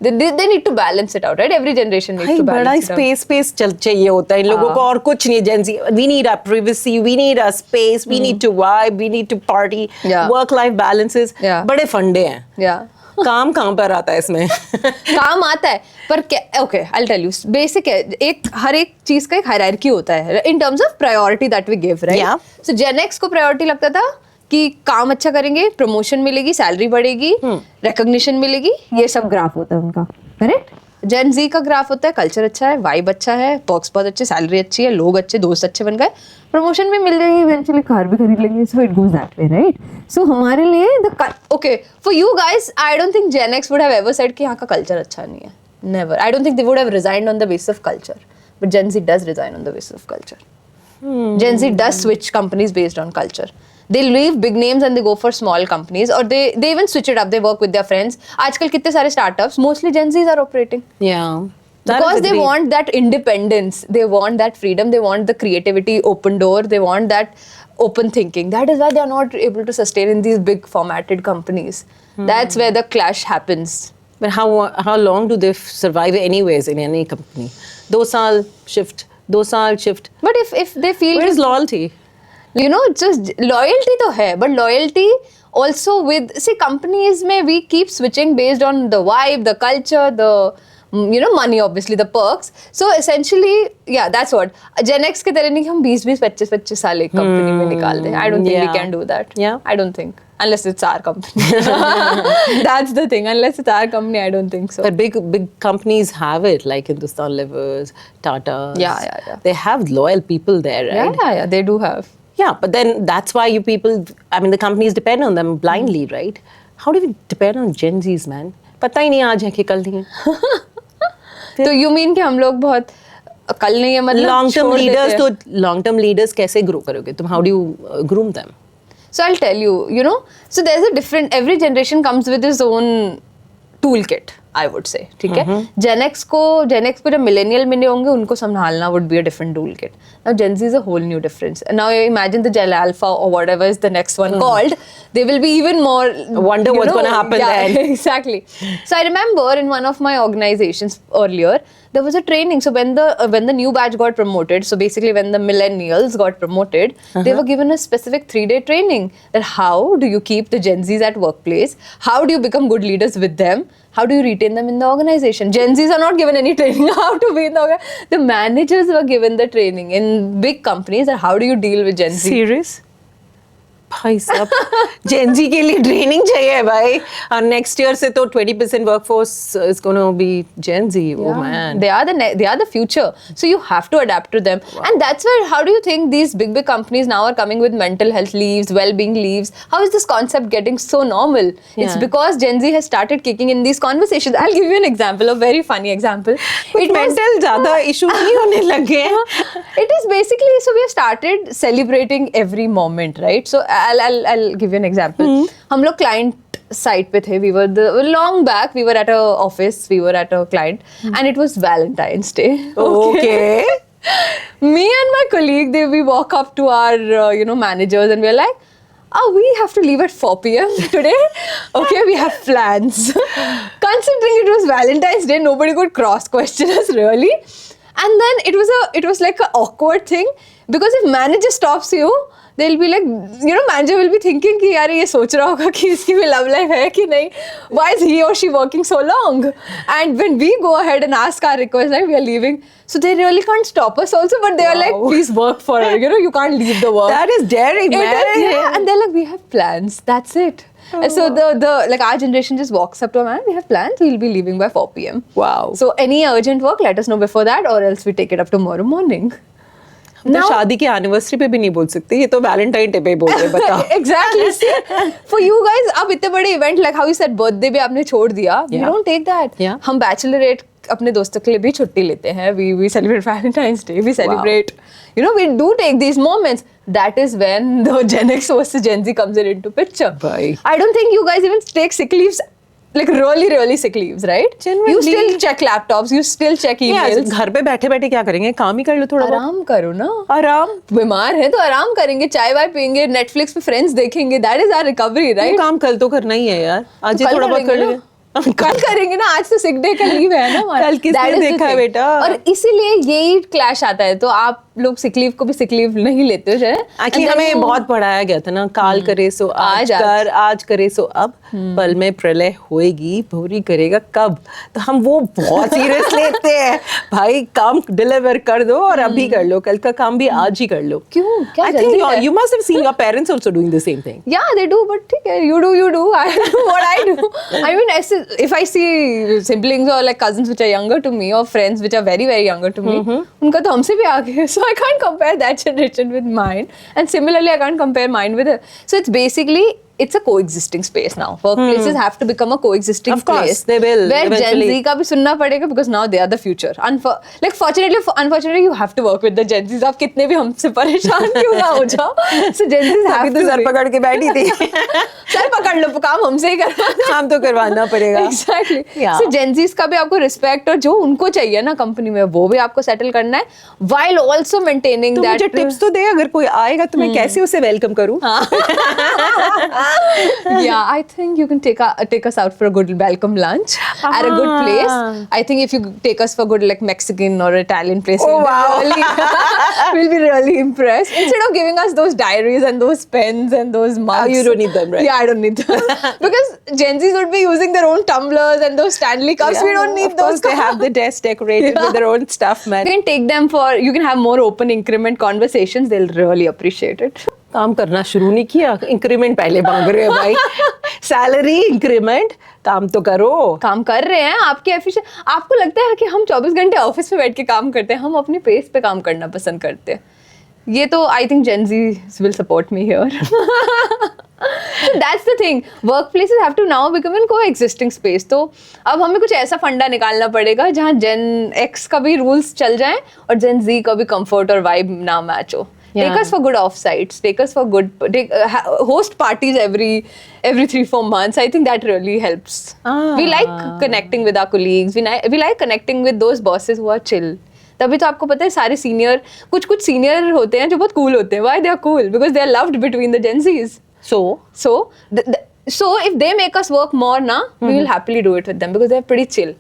Speaker 2: They need to balance it out, right? Every generation needs
Speaker 1: भाई
Speaker 2: to
Speaker 1: बड़ा
Speaker 2: balance it out.
Speaker 1: स्पेस चाहिए होता है इन लोगों को, और कुछ नहीं. Gen Z, we need a privacy, we need a space, we need to vibe, we need to party.
Speaker 2: Yeah.
Speaker 1: Work life balances
Speaker 2: Yeah.
Speaker 1: बड़े फंडे हैं.
Speaker 2: Yeah.
Speaker 1: काम कहाँ पर आता है इसमें?
Speaker 2: काम आता है पर क्या, okay I will tell you basic है. एक हर एक चीज का एक हायरार्की होता है in terms of priority that we give, right?
Speaker 1: Yeah.
Speaker 2: So Gen X को प्रायोरिटी लगता था कि काम अच्छा करेंगे, प्रमोशन मिलेगी, सैलरी बढ़ेगी, रिकॉग्निशन मिलेगी, ये सब ग्राफ होता है उनका, करेक्ट? जेन जी का ग्राफ होता है कल्चर अच्छा है, वाइब अच्छा है, पर्क्स बहुत अच्छे, सैलरी अच्छी है, लोग अच्छे, दोस्त अच्छे बन गए, प्रमोशन भी मिल जाएगी, इवेंचुअली कार भी खरीद लेंगे. So it goes that way, right? So हमारे लिए okay for you guys, I don't think Gen X would have ever said कि यहाँ का कल्चर अच्छा नहीं है. Never. I don't think they would have resigned on the basis of culture, but Gen Z does resign on the basis of culture. Gen Z does switch companies based on culture. They leave big names and they go for small companies, or they even switch it up. They work with their friends. आजकल कितने सारे startups, mostly Gen Zs are operating.
Speaker 1: Yeah.
Speaker 2: Because they want that independence, they want that freedom, they want the creativity, open door, they want that open thinking. That is why they are not able to sustain in these big formatted companies. That's where the clash happens.
Speaker 1: But how long do they survive anyways in any company? 2 साल shift, 2 साल shift.
Speaker 2: But if they feel
Speaker 1: Where is loyalty?
Speaker 2: you know, just loyalty तो है, but loyalty also with, see, companies में we keep switching based on the vibe, the culture, the money, obviously the perks. So essentially, yeah, that's what Gen X के तरह नहीं कि हम 20-25 साल एक कंपनी में निकाल दें. I don't think we
Speaker 1: Yeah.
Speaker 2: can do that.
Speaker 1: Yeah.
Speaker 2: I don't think, unless it's our company. That's the thing. Unless it's our company, I don't think so.
Speaker 1: But big companies have it, like Hindustan Levers, Tata.
Speaker 2: Yeah.
Speaker 1: They have loyal people there, right?
Speaker 2: Yeah, they do have.
Speaker 1: Yeah, but then that's why you people, I mean, the companies depend on them blindly, right? How do we depend on Gen Zs, man? पता ही नहीं आज है कि कल नहीं है.
Speaker 2: तो you mean कि हम लोग बहुत कल नहीं है, मतलब
Speaker 1: long term leaders कैसे grow करोगे तुम? How do you groom them?
Speaker 2: So I'll tell you, so there's a different, every generation comes with its own toolkit, I would say, ठीक है? Gen X को जब millennial मिले होंगे, उनको संभालना would be a different toolkit. Now Gen Z is a whole new difference. Now imagine the Gen Alpha or whatever is the next one called, they will be even more...
Speaker 1: Wonder what's going to happen then.
Speaker 2: Exactly. So I remember in one of my organizations earlier, there was a training. So when the new batch got promoted, so basically when the millennials got promoted, they were given a specific 3-day training that how do you keep the Gen Zs at workplace? How do you become good leaders with them? How do you retain them in the organization? Gen Zs are not given any training how to be in the organization. The managers were given the training in big companies that how do you deal with Gen Z?
Speaker 1: Serious? भाई साहब Gen Z के लिए training चाहिए भाई, और next year से तो 20% workforce is gonna be Gen Z. Oh man,
Speaker 2: they are the future, so you have to adapt to them. And that's where, how do you think these big companies now are coming with mental health leaves, well-being leaves? How is this concept getting so normal? It's because Gen Z has started kicking in these conversations. I'll give you an example, a very funny example.
Speaker 1: mental ज़्यादा issue नहीं होने लगे हैं.
Speaker 2: It is basically, so we have started celebrating every moment, right? So I'll give you an example. हम लोग client side पे थे. We were long back. We were at a office. We were at a client, and it was Valentine's Day.
Speaker 1: Okay.
Speaker 2: Me and my colleague, we walk up to our managers, and we're like, oh, we have to leave at 4 p.m. today. Okay, we have plans. Considering it was Valentine's Day, nobody could cross question us really. And then it was like an awkward thing, because if manager stops you, they'll be like, manager will be thinking कि यार ये सोच रहा होगा कि इसकी भी love life है कि नहीं. Why is he or she working so long? And when we go ahead and ask our request, like we are leaving, so they really can't stop us also, but they are like, please work for it. You can't leave the work.
Speaker 1: That is daring, man.
Speaker 2: And they're like, we have plans. That's it. And so the like our generation just walks up to a man, we have plans, we'll be leaving by 4 p.m.
Speaker 1: Wow.
Speaker 2: So any urgent work, let us know before that, or else we take it up tomorrow morning.
Speaker 1: तो शादी की anniversary पे भी नहीं बोल सकते, ये तो वैलेंटाइन डे पे बोल रहे, बताओ.
Speaker 2: Exactly. For you guys, अब इतने बड़े event like how you said birthday भी आपने छोड़ दिया. We don't take that.
Speaker 1: Yeah.
Speaker 2: हम bachelorette अपने दोस्तों के लिए भी छुट्टी लेते हैं. We celebrate Valentine's Day. We celebrate, you know, we do take these moments. That is when the Gen X versus Gen Z comes into picture.
Speaker 1: Bye.
Speaker 2: I don't think you guys even take sick leaves, like really sick leaves, right?
Speaker 1: Genuinely.
Speaker 2: You still check laptops. You still check emails.
Speaker 1: घर पे बैठे बैठे क्या करेंगे, काम ही कर लो थोड़ा बहुत.
Speaker 2: आराम करो ना.
Speaker 1: आराम.
Speaker 2: बीमार है तो आराम करेंगे, चाय वाय पियेंगे, नेटफ्लिक्स पे फ्रेंड्स देखेंगे. That is our recovery, right?
Speaker 1: काम कल तो करना ही है यार, आज ही
Speaker 2: कल
Speaker 1: थोड़ा बहुत कर
Speaker 2: करेंगे
Speaker 1: लेंगे.
Speaker 2: ना. कल करेंगे ना, आज तो सिक डे का लीव है ना हमारा.
Speaker 1: कल किसने
Speaker 2: That is the
Speaker 1: देखा है
Speaker 2: thing.
Speaker 1: बेटा?
Speaker 2: और इसीलिए यही क्लैश आता है. तो आप लोग सिक लीव को भी सिक लीव नहीं लेते हो.
Speaker 1: एक्चुअली हमें बहुत पढ़ाया गया था ना, काल करे सो आज कर, आज करे सो अब, पल में प्रलय होएगी, भोरी करेगा कब. तो हम वो बहुत सीरियस लेते हैं भाई. काम डिलीवर कर दो और अभी कर लो, कल का काम भी आज ही कर लो.
Speaker 2: क्यों, क्या
Speaker 1: आई
Speaker 2: जल्दी है?
Speaker 1: Think you must have seen your parents also doing the same thing.
Speaker 2: Yeah, they do, but ठीक है, you do. I do what I do. I mean, if I see siblings or like cousins which are younger to me or friends which are very younger to me, उनका तो हमसे भी आगे है. So I can't compare that generation with mine. And similarly, I can't compare mine with her. So it's basically, it's a coexisting space now. Workplaces have to become a coexisting
Speaker 1: Of course,
Speaker 2: place.
Speaker 1: they will,
Speaker 2: Where
Speaker 1: eventually.
Speaker 2: Gen Z का भी सुनना पड़ेगा because now they are the future. Unfortunately, you have to work with the Gen Zs. आप कितने भी हमसे परेशान क्यों ना हो जाओ. So Gen Zs have
Speaker 1: अभी तो
Speaker 2: to
Speaker 1: सर
Speaker 2: be.
Speaker 1: पकड़ के बैठी थी.
Speaker 2: सर पकड़ लो, काम हमसे ही करवाना.
Speaker 1: काम तो करवाना पड़ेगा.
Speaker 2: Exactly.
Speaker 1: Yeah.
Speaker 2: So Gen Zs का भी आपको रिस्पेक्ट और जो उनको चाहिए ना कंपनी में, वो भी आपको सेटल करना है, while also maintaining
Speaker 1: तो
Speaker 2: that.
Speaker 1: मुझे टिप्स तो दे, अगर कोई आएगा तो मैं कैसे उसे वेलकम करूं.
Speaker 2: Yeah, I think you can take us out for a good welcome lunch at a good place. I think if you take us for good like Mexican or Italian place,
Speaker 1: Oh,
Speaker 2: we'll,
Speaker 1: wow.
Speaker 2: we'll be really impressed. Instead of giving us those diaries and those pens and those mugs.
Speaker 1: You don't need them, right?
Speaker 2: Yeah, I don't need them. Because Gen Zs would be using their own tumblers and those Stanley cups. We don't need
Speaker 1: of
Speaker 2: those.
Speaker 1: course, they have the desk decorated with their own stuff, man.
Speaker 2: You can take them you can have more open increment conversations. They'll really appreciate it.
Speaker 1: काम करना शुरू नहीं किया, increment पहले मांग रहे हैं भाई. सैलरी इंक्रीमेंट, काम तो करो.
Speaker 2: काम कर रहे हैं, आपके एफिशिएंट. आपको लगता है कि हम 24 घंटे ऑफिस में बैठ के काम करते हैं? हम अपने पेस पे काम करना पसंद करते हैं. ये तो I think Gen Z will support me here. So that's the thing. Workplaces have to now become a coexisting space. तो अब हमें कुछ ऐसा फंडा निकालना पड़ेगा जहाँ Gen X का भी रूल्स चल जाएं और Gen Z का भी कंफर्ट और वाइब ना मैच हो.
Speaker 1: Yeah.
Speaker 2: Take us for good offsites. Take us for good. Host parties every 3-4 months. I think that really helps. We like connecting with our colleagues. We like connecting with those bosses who are chill. तभी तो आपको पता है सारे senior कुछ senior होते हैं जो बहुत कूल होते हैं. Why they are cool? Because they are loved between the Gen Zs. So if they make us work more now, we will happily do it with them because they're pretty chill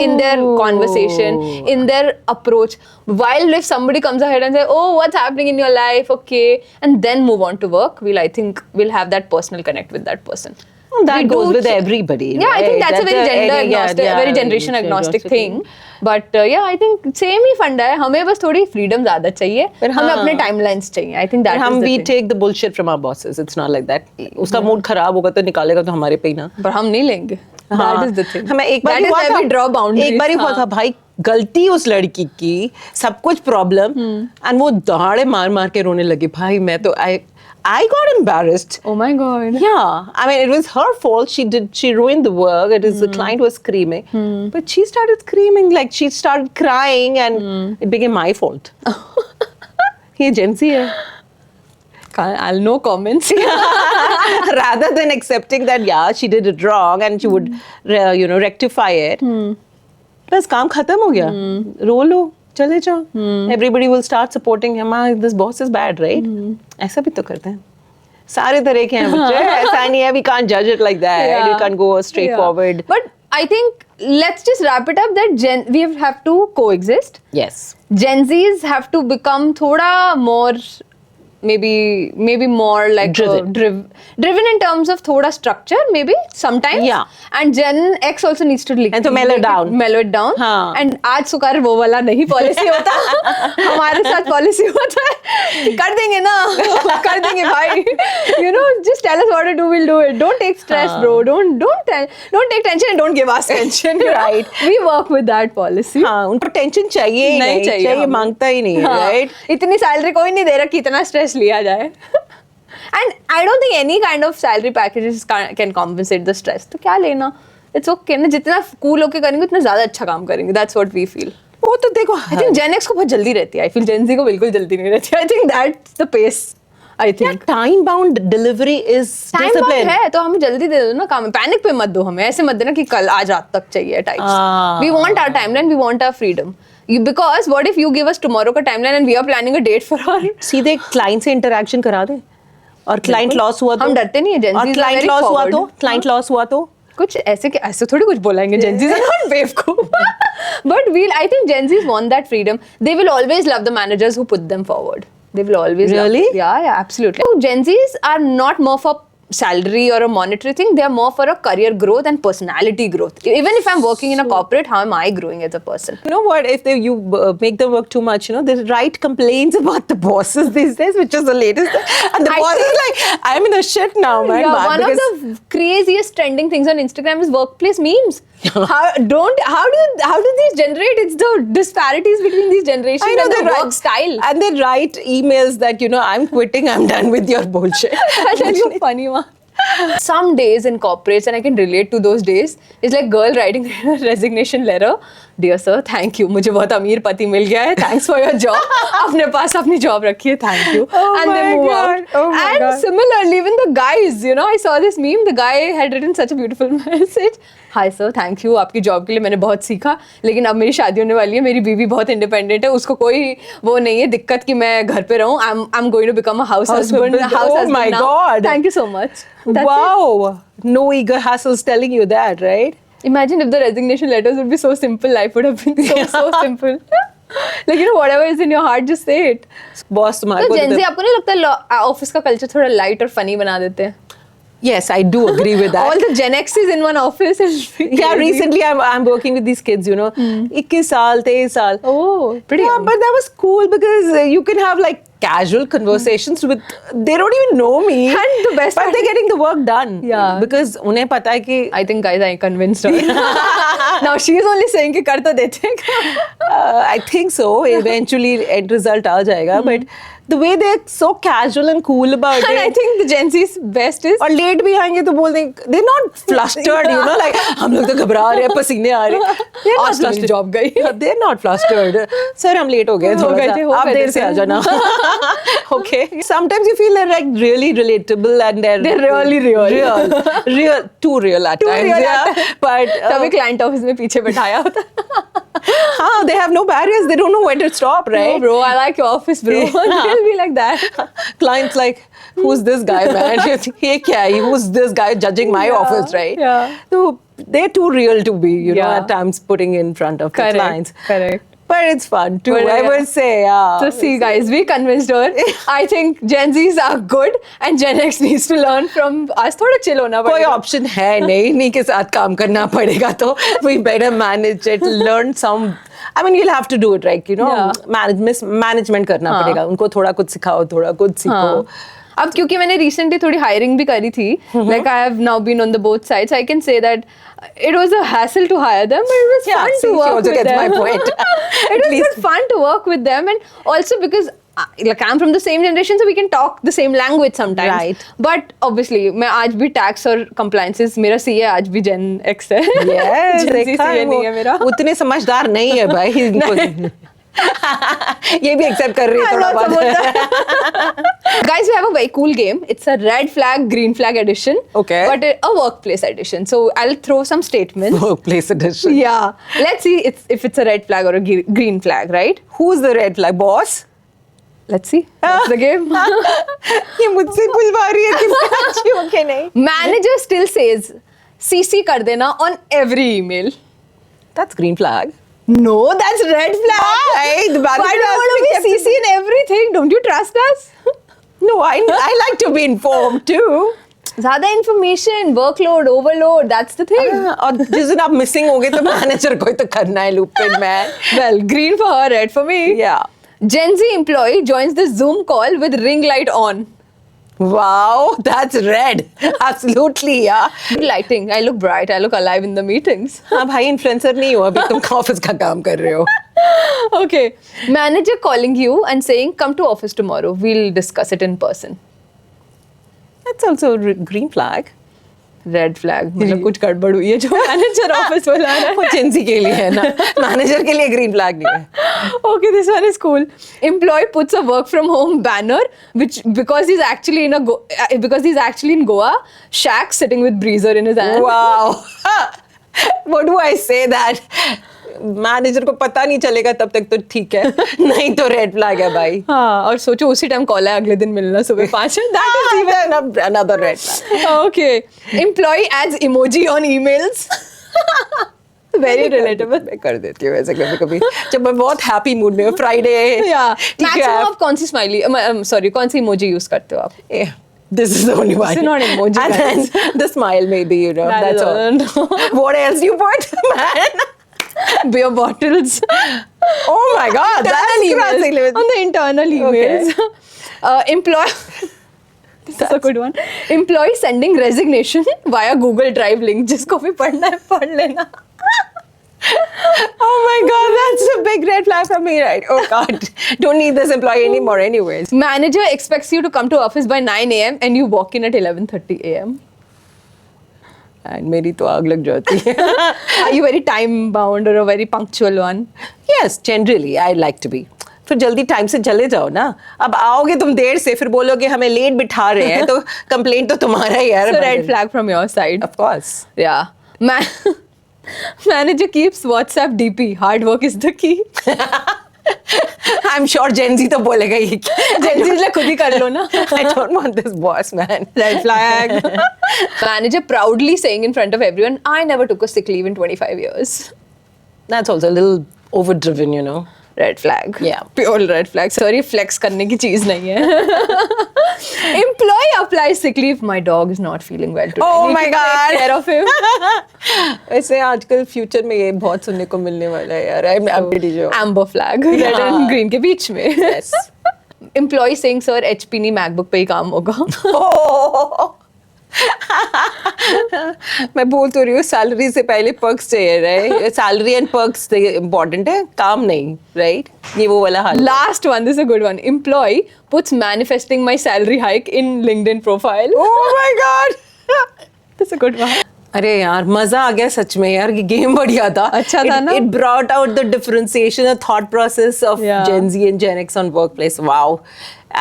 Speaker 2: in their conversation, in their approach. While if somebody comes ahead and say, "Oh, what's happening in your life?" Okay, and then move on to work, I think we'll have that personal connect with that person.
Speaker 1: That goes with everybody.
Speaker 2: Yeah, I think
Speaker 1: right?
Speaker 2: that's a very gender agnostic, very generation agnostic thing. But yeah, I think same ही फंडा है. हमें बस थोड़ी freedom ज़्यादा चाहिए. हमें अपने timelines चाहिए. I think that is the
Speaker 1: we
Speaker 2: thing.
Speaker 1: take the bullshit from our bosses. It's not like that. उसका मूड खराब होगा तो निकालेगा तो हमारे पे ही ना.
Speaker 2: पर हम नहीं लेंगे. That is the thing.
Speaker 1: हमें एक बार
Speaker 2: That is why we draw boundaries.
Speaker 1: एक बार ही हुआ था भाई, गलती उस लड़की की, सब कुछ प्रॉब्लम, एंड वो दहाड़े मार मार के रोने लगी. भाई मैं तो I got embarrassed.
Speaker 2: Oh my god.
Speaker 1: Yeah, I mean, it was her fault. She ruined the work. The client was screaming. But she started screaming, like she started crying, and it became my fault. ये Gen Z है.
Speaker 2: I'll no comments.
Speaker 1: Rather than accepting that, yeah, she did it wrong and she would, rectify it. बस काम खत्म हो गया. रो लो, चले जाओ. Everybody will start supporting him. This boss is bad, right? ऐसा भी तो करते हैं. सारे तरह के हैं बच्चे. ऐसा नहीं है. We can't judge it like that.
Speaker 2: Yeah.
Speaker 1: You can't go straightforward.
Speaker 2: But I think let's just wrap it up that we have to coexist.
Speaker 1: Yes.
Speaker 2: Gen Zs have to become thoda more, maybe more like driven in terms of thoda structure, maybe sometimes.
Speaker 1: Yeah.
Speaker 2: And Gen X also needs to
Speaker 1: And to mellow it
Speaker 2: down.
Speaker 1: हाँ.
Speaker 2: And आज सुकार वो वाला नहीं policy होता. हमारे साथ policy होता है. कर देंगे ना. कर देंगे भाई. Just tell us what to do, we'll do it. Don't take stress, bro. Don't take tension and don't give us tension.
Speaker 1: Right.
Speaker 2: We work with that policy.
Speaker 1: हाँ, उनको टेंशन चाहिए ही नहीं चाहिए, मांगता ही नहीं, right?
Speaker 2: इतनी सैलरी कोई नहीं दे रहा कि इतना स्ट्रेस लिया जाए. And I don't think any kind of salary packages can compensate the stress. तो क्या लेना? इट्स ओके ना, जितना कूल होके करेंगे उतना ज्यादा अच्छा काम करेंगे, दैट्स व्हाट वी फील।
Speaker 1: वो तो देखो
Speaker 2: आई थिंक जेन एक्स को बहुत जल्दी रहती है, आई फील जेन ज़ी को बिल्कुल जल्दी नहीं रहती। I think that's the pace, I think
Speaker 1: time bound delivery is
Speaker 2: time
Speaker 1: discipline
Speaker 2: है तो हमें जल्दी दे दो ना काम, पैनिक पे मत दो हमें, ऐसे मत देना कि कल आज रात तक चाहिए types. We want our timeline, we want our freedom, because what if you give us tomorrow का timeline and we are planning a date for our.
Speaker 1: सीधे क्लाइंट से इंटरैक्शन करा दे और क्लाइंट लॉस हुआ तो
Speaker 2: हम डरते नहीं है, Gen
Speaker 1: और
Speaker 2: Zs are
Speaker 1: client
Speaker 2: very
Speaker 1: loss हुआ
Speaker 2: forward.
Speaker 1: तो क्लाइंट लॉस हुआ तो
Speaker 2: कुछ ऐसे थोड़ी कुछ बोलेंगे, Gen Zs are not बेवकूफ, but I think Gen Zs want that freedom. They will always love the managers who put them forward. They will always
Speaker 1: Really?
Speaker 2: love, yeah, absolutely. So Gen Zs are not more for salary or a monetary thing, they are more for a career growth and personality growth. Even if I'm working in a corporate, how am I growing as a person?
Speaker 1: You know what? If you make them work too much, you know, they write complaints about the bosses these days, which is the latest. And the
Speaker 2: I
Speaker 1: boss is
Speaker 2: think-
Speaker 1: like, I'm in a shit now, man.
Speaker 2: Yeah,
Speaker 1: man,
Speaker 2: one of
Speaker 1: because-
Speaker 2: the craziest trending things on Instagram is workplace memes. How do these generate? It's the disparities between these generations
Speaker 1: I know
Speaker 2: and
Speaker 1: they
Speaker 2: the
Speaker 1: write,
Speaker 2: work style.
Speaker 1: and they write emails that, you know, I'm quitting, I'm done with your bullshit.
Speaker 2: I'll tell you a funny one. Some days in corporates, and I can relate to those days, it's like girl writing a resignation letter. Dear sir, thank you. मुझे बहुत अमीर पति मिल गया है. Thanks for your job. अपने पास अपनी job रखी है. Thank you.
Speaker 1: Oh
Speaker 2: and they
Speaker 1: my
Speaker 2: move
Speaker 1: God.
Speaker 2: out.
Speaker 1: Oh my
Speaker 2: and
Speaker 1: God.
Speaker 2: similarly, even the guys, you know, I saw this meme. The guy had written such a beautiful message. Hi sir, thank you. आपकी job के लिए मैंने बहुत सीखा. लेकिन अब मेरी शादी होने वाली है. मेरी बीवी बहुत independent है. उसको कोई वो नहीं है दिक्कत कि मैं घर पे रहूं. I'm going to become a house husband.
Speaker 1: Oh my
Speaker 2: now.
Speaker 1: God.
Speaker 2: Thank you so much. That's it.
Speaker 1: Wow. No eager hassles telling you that, right?
Speaker 2: Imagine if the resignation letters would be so simple, life would have been so simple. Like, you know, whatever is in your heart, just say it.
Speaker 1: Boss तुम्हारे
Speaker 2: तो
Speaker 1: को
Speaker 2: Gen Z आपको नहीं लगता office का culture थोड़ा light और funny बना देते हैं?
Speaker 1: Yes, I do agree with that.
Speaker 2: All the Gen X's in one office.
Speaker 1: Yeah, recently I'm working with these kids, you know, 21 साल, 23 साल.
Speaker 2: Oh, pretty
Speaker 1: Yeah,
Speaker 2: young.
Speaker 1: but that was cool because you can have like casual conversations with, they don't even know me.
Speaker 2: And the best
Speaker 1: but
Speaker 2: part-
Speaker 1: they're getting the work done.
Speaker 2: Yeah.
Speaker 1: Because उन्हें पता है कि
Speaker 2: I think guys, I convinced her. Now she is only saying कि कर तो देते हैं.
Speaker 1: I think so. Eventually end result आ जाएगा. But the way they're so casual and cool about
Speaker 2: And I
Speaker 1: it.
Speaker 2: think the Gen Z's best is
Speaker 1: और late भी आएंगे तो बोल देंगे they're not flustered, you know, like हम लोग तो घबरा रहे हैं, पसीने आ रहे हैं. They're not
Speaker 2: आज तो मेरी
Speaker 1: flustered.
Speaker 2: job गई.
Speaker 1: They're not flustered. Sir, हम लेट हो गए
Speaker 2: हो
Speaker 1: थोड़ा
Speaker 2: गए
Speaker 1: सा.
Speaker 2: थे, हो
Speaker 1: आप
Speaker 2: गए
Speaker 1: देर
Speaker 2: थे,
Speaker 1: से आ
Speaker 2: sir.
Speaker 1: जाना. Okay. Sometimes you feel they're like really relatable and
Speaker 2: They're really real.
Speaker 1: real, too real at
Speaker 2: Too
Speaker 1: times.
Speaker 2: real at
Speaker 1: Yeah.
Speaker 2: times.
Speaker 1: But
Speaker 2: तभी क्लाइंट ऑफिस में पीछे बैठाया होता.
Speaker 1: हाँ, they have no barriers. They don't know where to stop,
Speaker 2: No,
Speaker 1: right?
Speaker 2: bro, I like your office, bro. They'll be like that.
Speaker 1: Clients like, who's this guy, man? Hey, kya hai? Who's this guy judging my
Speaker 2: Yeah,
Speaker 1: office, right?
Speaker 2: yeah.
Speaker 1: So they're too real to be, you know,
Speaker 2: Yeah.
Speaker 1: at times putting in front of the clients.
Speaker 2: Correct.
Speaker 1: But it's fun too.
Speaker 2: But,
Speaker 1: I
Speaker 2: yeah.
Speaker 1: would say, yeah.
Speaker 2: So see, guys, we convinced her. I think Gen Zs are good, and Gen X needs to learn from us. थोड़ा chill होना
Speaker 1: कोई
Speaker 2: पड़ेगा.
Speaker 1: Option है नहीं, इन्हीं के साथ काम करना पड़ेगा तो we better manage it, learn some. I mean, you'll have to do it, right? You know,
Speaker 2: Yeah.
Speaker 1: management करना पड़ेगा. उनको थोड़ा कुछ सिखाओ, थोड़ा कुछ सीखो.
Speaker 2: हाँ. अब क्योंकि मैंने recently थोड़ी hiring भी करी थी, like I have now been on the both sides, I can say that it was a hassle to hire them, but it was
Speaker 1: Yeah,
Speaker 2: fun
Speaker 1: see,
Speaker 2: to
Speaker 1: she
Speaker 2: work
Speaker 1: also
Speaker 2: with
Speaker 1: gets
Speaker 2: them.
Speaker 1: my point.
Speaker 2: It
Speaker 1: At
Speaker 2: was
Speaker 1: least-
Speaker 2: good fun to work with them, and also because like I'm from the same generation, so we can talk the same language sometimes.
Speaker 1: Right.
Speaker 2: But obviously, मैं आज भी tax और compliances मेरा CA आज भी Gen X है.
Speaker 1: Yes,
Speaker 2: Gen Z
Speaker 1: देखा
Speaker 2: CA
Speaker 1: है
Speaker 2: नहीं है
Speaker 1: वो.
Speaker 2: मेरा.
Speaker 1: उतने समझदार नहीं है भाई इनको. ये भी एक्सेप्ट कर रही है थोड़ा बहुत.
Speaker 2: Guys, we have a very cool game. It's a red flag, green flag edition.
Speaker 1: Okay.
Speaker 2: But a workplace edition. So I'll throw some statements.
Speaker 1: Workplace edition.
Speaker 2: Yeah. Let's see if it's a red flag or a green flag, right?
Speaker 1: Who's the red flag boss?
Speaker 2: Let's see. That's the game.
Speaker 1: ये मुझसे बुलवा रही है कि मैं अच्छी हूँ कि नहीं.
Speaker 2: Manager still says, CC कर देना on every email.
Speaker 1: That's green flag.
Speaker 2: No, that's red flag.
Speaker 1: Why? The
Speaker 2: Why
Speaker 1: manager
Speaker 2: do you
Speaker 1: has
Speaker 2: want
Speaker 1: to
Speaker 2: to
Speaker 1: be
Speaker 2: be
Speaker 1: kept
Speaker 2: CC in everything? Don't you trust us?
Speaker 1: No, I like to be informed too.
Speaker 2: ज़्यादा information, workload, overload, that's the thing.
Speaker 1: और जिस दिन आप missing होगे तो manager को ही तो करना है लूप पे man.
Speaker 2: Well, green for her, red for me.
Speaker 1: Yeah.
Speaker 2: Gen Z employee joins the Zoom call with ring light on.
Speaker 1: Wow, that's red. Absolutely, yeah.
Speaker 2: Good lighting. I look bright. I look alive in the meetings.
Speaker 1: हाँ भाई influencer नहीं हो, अभी तुम office का काम कर रहे हो.
Speaker 2: Okay. Manager calling you and saying, come to office tomorrow. We'll discuss it in person.
Speaker 1: That's also a green flag.
Speaker 2: Red flag, मतलब कुछ गड़बड़ हुई है जो मैनेजर ऑफिस बुला रहा है.
Speaker 1: वो जेंजी के लिए है ना, मैनेजर के लिए ग्रीन फ्लैग नहीं है.
Speaker 2: Okay, this one is cool. Employee puts a work from home banner, which because he's actually in Goa, shack sitting with breezer in his hand.
Speaker 1: Wow. What do I say that? Manager को पता नहीं चलेगा तब तक तो ठीक है, नहीं तो रेड फ्लैग है भाई.
Speaker 2: हाँ, और सोचो उसी टाइम कॉल है अगले दिन मिलना सुबह 5. That is even
Speaker 1: another red flag.
Speaker 2: okay. Employee adds emoji on emails. Very relatable.
Speaker 1: मैं कर देती हूँ ऐसे कभी-कभी जब मैं बहुत हैप्पी मूड में हूँ, फ्राइडे.
Speaker 2: Yeah.
Speaker 1: ठीक है.
Speaker 2: Maximum आप कौन सी स्माइली, सॉरी, कौन सी इमोजी यूज करते हो आप?
Speaker 1: Yeah. This is the only one.
Speaker 2: This is not emoji,
Speaker 1: And
Speaker 2: guys.
Speaker 1: then the smile maybe, you know.
Speaker 2: That
Speaker 1: That's
Speaker 2: is
Speaker 1: all.
Speaker 2: all.
Speaker 1: What else you put, man?
Speaker 2: Beer bottles.
Speaker 1: Oh my God, that's
Speaker 2: Internal
Speaker 1: crossing
Speaker 2: emails.
Speaker 1: limits.
Speaker 2: On the internal emails. Employee. This is a good one. Employee sending resignation via Google Drive link. जिसको भी पढ़ना है पढ़ लेना.
Speaker 1: Oh my God, that's a big red flag for me, right? Oh God, don't need this employee anymore anyways.
Speaker 2: Manager expects you to come to office by 9 a.m. and you walk in at 11:30 a.m.
Speaker 1: And मेरी तो आग लग जाती है.
Speaker 2: Are you very time bound or a very punctual one?
Speaker 1: Yes, generally I like to be. फिर जल्दी time से चले जाओ ना. अब आओगे तुम देर से, फिर बोलोगे हमें लेट बिठा रहे हैं, तो कंप्लेंट तो तुम्हारा ही है.
Speaker 2: So red flag from your side.
Speaker 1: Of course.
Speaker 2: Yeah. Manager keeps WhatsApp DP. Hard work is the key.
Speaker 1: I'm sure Gen Z तो बोलेगा ही.
Speaker 2: Gen Z खुद ही कर लो ना.
Speaker 1: I don't want this boss, man.
Speaker 2: Red flag. Manager proudly saying in front of everyone, I never took a sick leave in 25 years.
Speaker 1: That's also a little overdriven, you know.
Speaker 2: Red flag.
Speaker 1: Yeah.
Speaker 2: Pure red flag. Sorry, flex करने की चीज नहीं है. Employee applies sick leave. My dog is not feeling well today.
Speaker 1: Oh
Speaker 2: Need
Speaker 1: my
Speaker 2: to
Speaker 1: God.
Speaker 2: Take care of him.
Speaker 1: ऐसे आजकल future में ये बहुत सुनने को मिलने वाला है यार. I'm pretty sure.
Speaker 2: Amber flag. Red
Speaker 1: Yeah.
Speaker 2: and green के बीच में.
Speaker 1: Yes.
Speaker 2: Employee saying, sir, HP नहीं MacBook पे ही काम होगा.
Speaker 1: Oh. मैं बोल तो रही हूँ, सैलरी से पहले पर्क्स चाहिए रहे. सैलरी एंड पर्क्स इम्पोर्टेंट है, काम नहीं, राइट? ये वो वाला हाल.
Speaker 2: Last one, this is a good one. Employee puts manifesting my salary hike in LinkedIn profile.
Speaker 1: Oh my God.
Speaker 2: This is a good one.
Speaker 1: अरे यार मजा आ गया सच में यार. ये गेम बढ़िया था.
Speaker 2: अच्छा था ना?
Speaker 1: It brought out the differentiation, the thought process of
Speaker 2: Yeah.
Speaker 1: Gen Z and Gen X on workplace. Wow.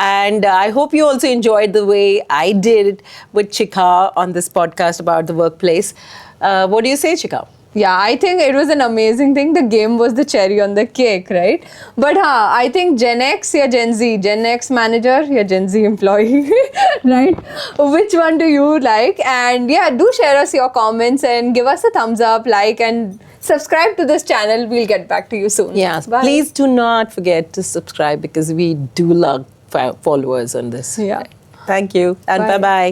Speaker 1: And I hope you also enjoyed the way I did with Chika on this podcast about the workplace. What do you say, Chika?
Speaker 2: Yeah, I think it was an amazing thing. The game was the cherry on the cake, right? But I think Gen X or Gen Z, Gen X manager or Gen Z employee, right? Which one do you like? And yeah, do share us your comments and give us a thumbs up, like, and subscribe to this channel. We'll get back to you soon.
Speaker 1: Yes.
Speaker 2: Bye.
Speaker 1: Please do not forget to subscribe because we do love followers on this.
Speaker 2: Yeah.
Speaker 1: Thank you. And
Speaker 2: Bye.
Speaker 1: bye-bye.